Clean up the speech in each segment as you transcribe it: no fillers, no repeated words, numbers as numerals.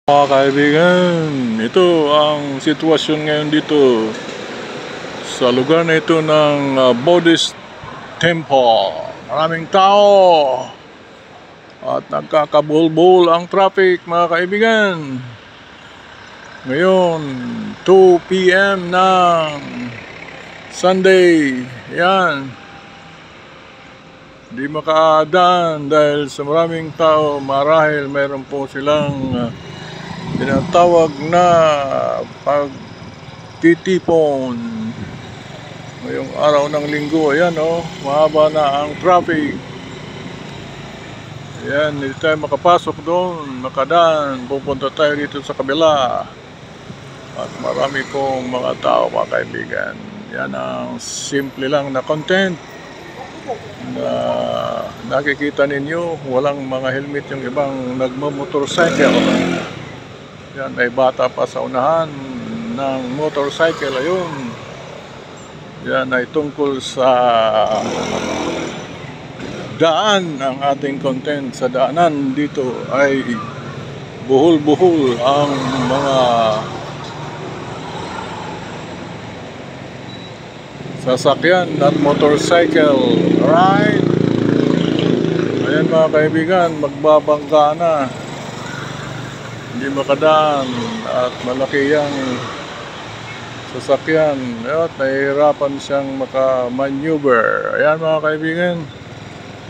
Mga kaibigan, ito ang sitwasyon ngayon dito sa lugar na ito ng Buddhist Temple. Maraming tao at nagkakabulbul ang traffic, mga kaibigan. Ngayon 2 PM ng Sunday. Yan, di makaadaan dahil sa maraming tao. Marahil mayroon po silang tinatawag na pagtitipon ngayong araw ng linggo. Ayan mahaba na ang traffic. Ayan, hindi tayo makapasok doon, makadaan. Pupunta tayo dito sa kabila at marami pong mga tao, mga kaibigan. Yan ang simple lang na content na nakikita ninyo. Walang mga helmet yung ibang nagmamotorcycle. Yan ay bata pa sa unahan ng motorcycle. Ayun, yan ay tungkol sa daan. Ang ating content sa daanan dito ay buhol-buhol ang mga sasakyan at motorcycle. Alright, ayan mga kaibigan, magbabangga na, hindi makadaan at malaki ang sasakyan at nahihirapan siyang makamaneuver. Ayan mga kaibigan,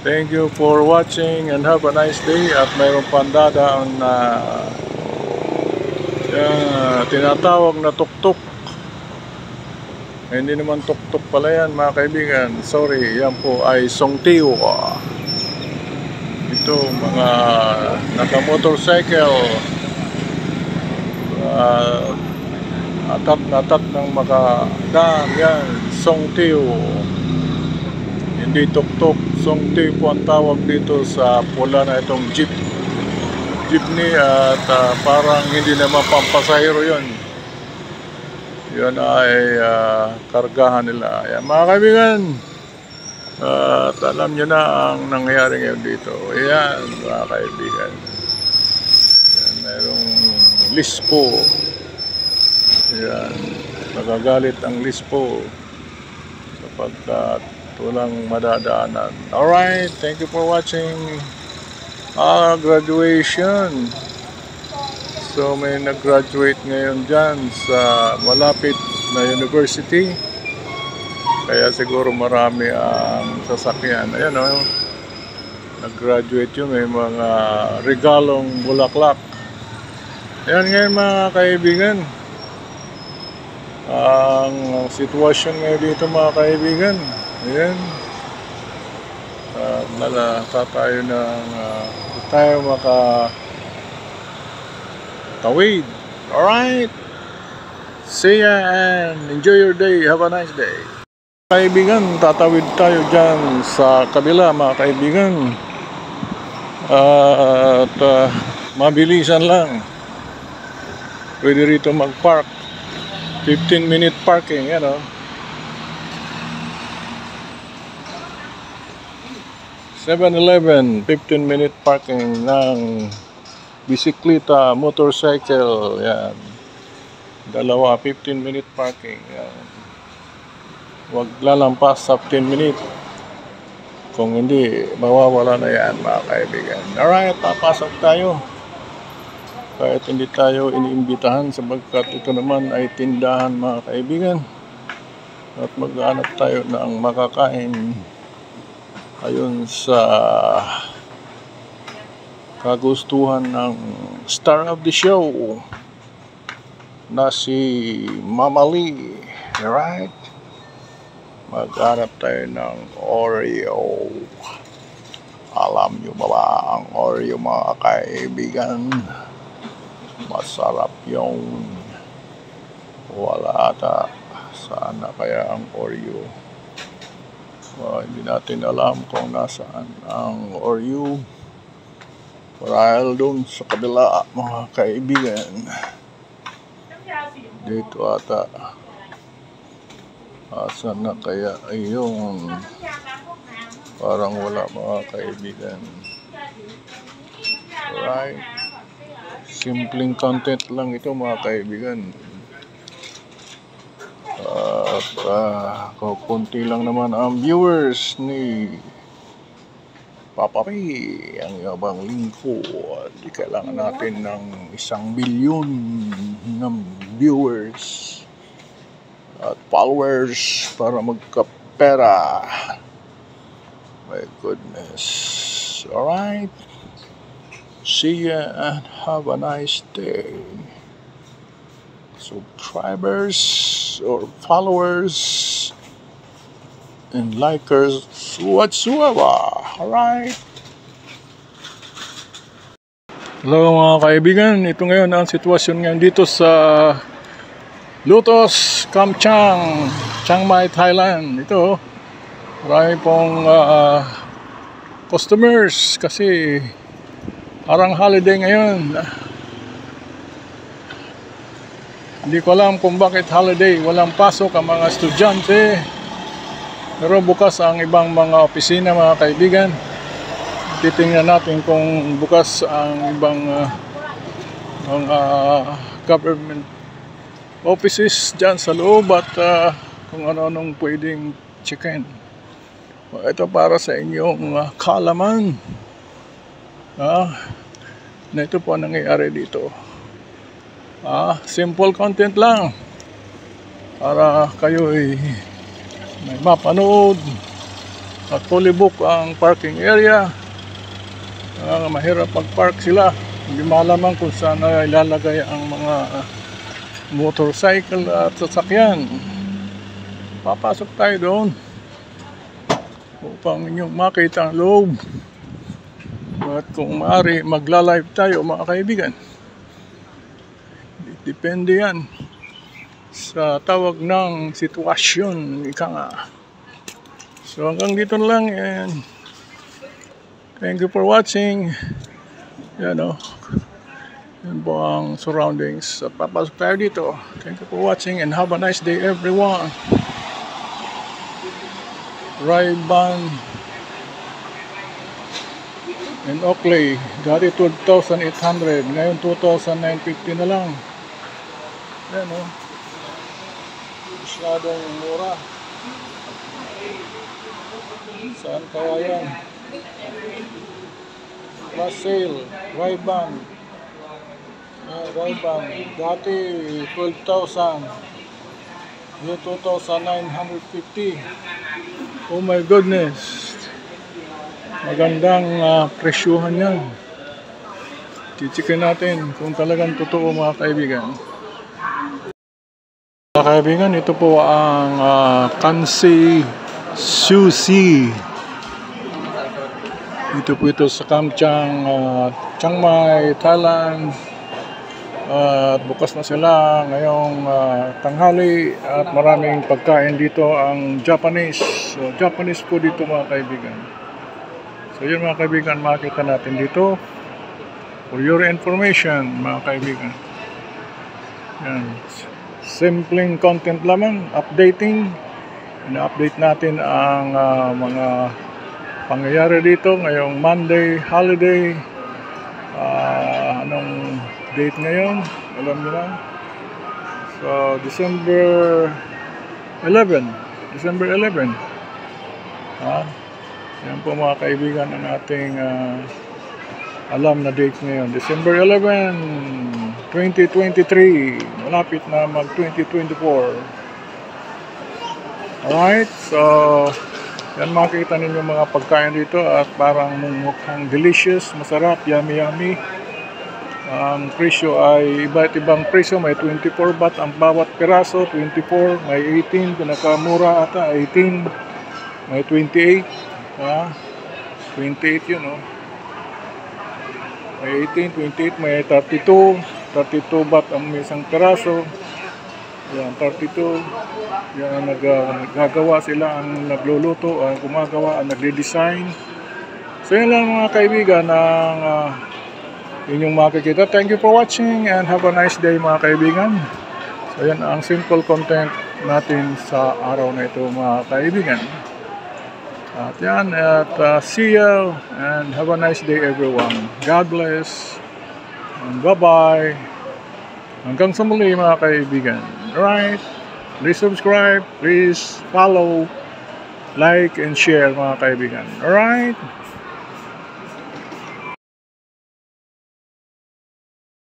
thank you for watching and have a nice day. At mayroon pang dadaan na tinatawag na tuktok. Hindi naman tuktok pala yan, mga kaibigan, sorry. Yan po ay songtiyo. Ito mga naka-motorcycle, atat ng makadaan. Yan, songtiyo, hindi tuktok. Songtiyo po ang tawag dito sa pula na itong jeepney. At parang hindi naman pampasahero yun. Yun ay kargahan nila. Ayan mga kaibigan, at alam nyo na ang nangyayari ngayon dito. Ayan mga kaibigan, ayan, mayroong lispo. Ayan, nagagalit ang lispo sapagkat walang madadaanan. Alright, thank you for watching. Graduation. So may nag-graduate ngayon dyan sa malapit na university, kaya siguro marami ang sasakyan. Ayan nag-graduate yun, may mga regalong bulaklak. Ayan ngayon mga kaibigan, ang sitwasyon ngayon dito, mga kaibigan. Ayan, tayo ng tayo tawid. Alright, see ya and enjoy your day. Have a nice day. Kaibigan, tatawid tayo dyan sa kabila, mga kaibigan. At mabilisan lang. Pwede rito mag-park. 15-minute parking, 7-Eleven, 15-minute parking ng bisikleta, motorcycle. Yan, dalawa, 15-minute parking. Yan, huwag lalampas sa 10 minutes. Kung hindi, mawawala na yan, mga kaibigan. Alright, papasok tayo kahit hindi tayo iniimbitahan, sabagkat ito naman ay tindahan, mga kaibigan. At maghanap tayo ng makakain ayon sa kagustuhan ng star of the show na si Mama Lee. Right? Maghanap tayo ng Oreo. Alam nyo ba ang Oreo, mga kaibigan? Masarap yung wala ata. Saan na kaya ang Oreo? Hindi natin alam kung nasaan ang Oreo. Marahil doon sa kabila, mga kaibigan. Dito ata. Asan na kaya yung parang wala, mga kaibigan. Right. Simpleng content lang ito mga kaibigan. At kunti lang naman ang viewers ni Papa P, ang yabang lingkod. Kailangan natin ng 1 bilyon ng viewers at followers para magkapera. My goodness. Alright. See ya and have a nice day. Subscribers or followers and likers whatsoever. Alright. Hello mga kaibigan. Ito ngayon ang sitwasyon ngayon dito sa Lotus Kam Chang, Chiang Mai, Thailand. Ito, marami pong customers kasi parang holiday ngayon. Hindi ko alam kung bakit holiday. Walang pasok ang mga estudyante. Pero bukas ang ibang mga opisina mga kaibigan. Titingnan natin kung bukas ang ibang mga government offices dyan sa loob at kung ano-anong pwedeng chicken. Ito para sa inyong kaalaman na ito po nangyayari dito. Simple content lang para kayo ay may mapanood at fully book ang parking area. Mahirap mag-park sila, hindi malaman kung saan na ilalagay ang mga motorcycle at sasakyan. Papasok tayo doon upang inyong makita ang loob. At kung maaari, magla-live tayo mga kaibigan. Depende yan sa tawag ng sitwasyon, ika nga. So hanggang dito na lang, and thank you for watching. Yan o. Yan po ang surroundings. At papasok tayo dito. Thank you for watching and have a nice day everyone. Ray-Ban and Oakley. Dati 12,800. Ngayon 2,950 na lang. Yan o. Masyadong mura. Saan kaya yan? Last sale, Ray-Ban. Ray-Ban, dati 12,000, yung 2,950. Oh my goodness, magandang presyuhan yan. Chichikin natin kung talagang totoo mga kaibigan. Mga kaibigan, ito po ang Kansi Sushi. Ito po ito sa Kam Chang, Chiang Mai, Thailand. At bukas na sila ngayong tanghali at maraming pagkain dito ang Japanese. So Japanese po dito mga kaibigan. So yun mga kaibigan, makita natin dito for your information mga kaibigan. Yan. Simpleng content lamang, updating. Ina-update natin ang mga pangyayari dito ngayong Monday holiday. Anong date ngayon? Alam niyo na. So December 11. Yan po mga kaibigan ang ating alam na date ngayon. December 11, 2023. Malapit na mag 2024. Alright, so yan makikita ninyo mga pagkain dito at parang mukhang delicious, masarap, yummy yummy. Ang presyo ay iba't ibang presyo, may 24 baht ang bawat piraso, 24, may 18, pinakamura ata 18, may 28, 28 yun may 18, 28, may 32 baht ang isang piraso. Yan, 32. Yan, naggagawa sila, ang nagluluto, ang gumagawa, ang nagde-design. So yun lang mga kaibigan ang inyong makikita. Thank you for watching and have a nice day mga kaibigan. So yan ang simple content natin sa araw na ito mga kaibigan. At yan, at see you and have a nice day everyone. God bless. Bye-bye. Hanggang sa muli mga kaibigan. Alright? Please subscribe, please follow, like, and share mga kaibigan. Alright?